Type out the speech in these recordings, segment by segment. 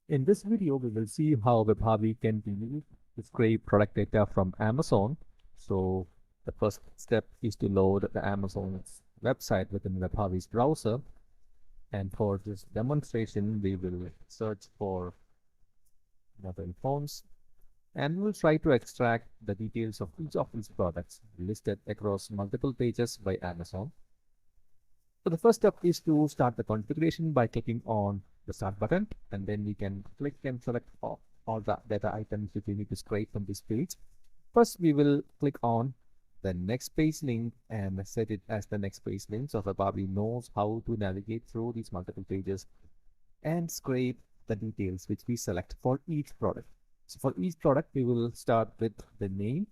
In this video, we will see how WebHarvy can be used to scrape product data from Amazon. So the first step is to load the Amazon's website within WebHarvy's browser. And for this demonstration, we will search for mobile phones and we'll try to extract the details of each of these products listed across multiple pages by Amazon. So the first step is to start the configuration by clicking on the start button, and then we can click and select all the data items which we need to scrape from this page. First, we will click on the next page link and set it as the next page link so WebHarvy knows how to navigate through these multiple pages and scrape the details which we select for each product. So for each product, we will start with the name.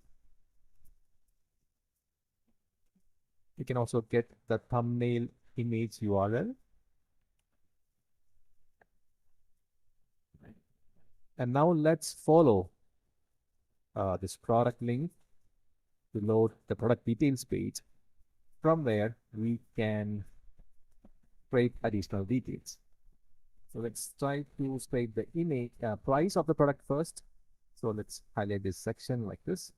You can also get the thumbnail image URL. And now let's follow this product link to load the product details page. From where we can scrape additional details. So let's try to scrape the image price of the product first. So let's highlight this section like this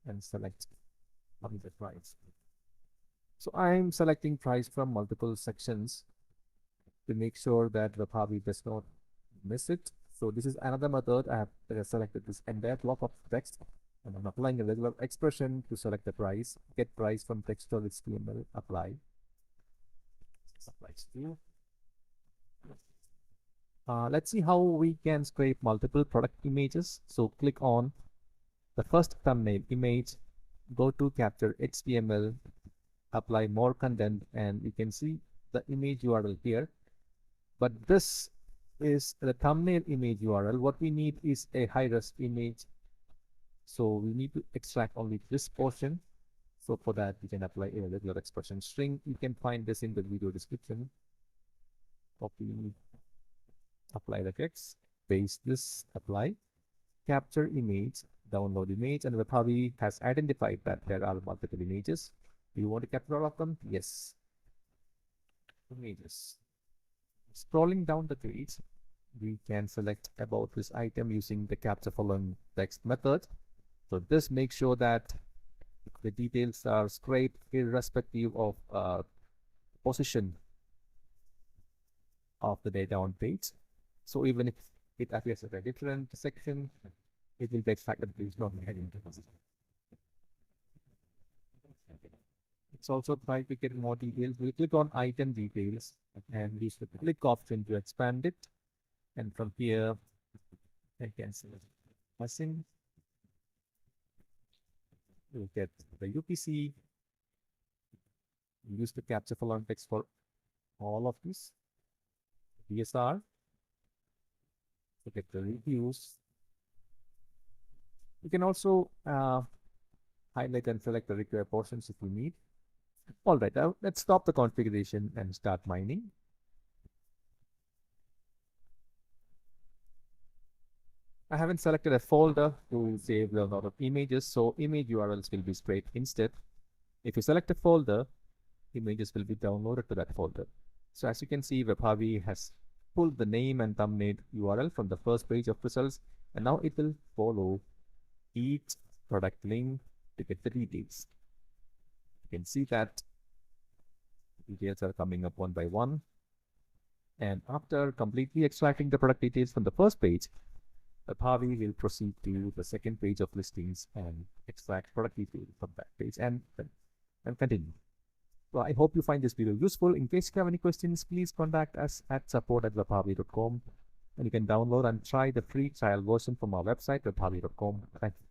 and select the price. So I'm selecting price from multiple sections to make sure that WebHarvy does not miss it. So this is another method. I have selected this entire block of text and I'm applying a regular expression to select the price. Get price from textual HTML, apply. Applies to. Let's see how we can scrape multiple product images. So click on the first thumbnail image, go to capture HTML, apply more content, and you can see the image URL here. But this is the thumbnail image URL. What we need is a high-res image. So we need to extract only this portion. So for that, we can apply a regular expression string. You can find this in the video description. Copy, apply the text, paste this, apply, capture image, download image, and WebHarvy has identified that there are multiple images. Do you want to capture all of them? Yes. Images. Scrolling down the page, we can select about this item using the capture following text method. So this makes sure that the details are scraped irrespective of position of the data on page. So even if it appears at a different section, it will be extracted based on the heading. Let's also try to get more details. We'll click on item details and use the click option to expand it. And from here, I can select machine. We'll get the UPC. Use the capture following text for all of these. BSR. To get the reviews. You can also highlight and select the required portions if you need. All right, now let's stop the configuration and start mining. I haven't selected a folder to save a lot of images, so image URLs will be scraped instead. If you select a folder, images will be downloaded to that folder. So as you can see, WebHarvy has pulled the name and thumbnail URL from the first page of results, and now it will follow each product link to get the details. You can see that details are coming up one by one. And after completely extracting the product details from the first page, WebHarvy will proceed to the second page of listings and extract product details from that page and continue. So I hope you find this video useful. In case you have any questions, please contact us at support@webharvy.com, and you can download and try the free trial version from our website, webharvy.com. Thank you.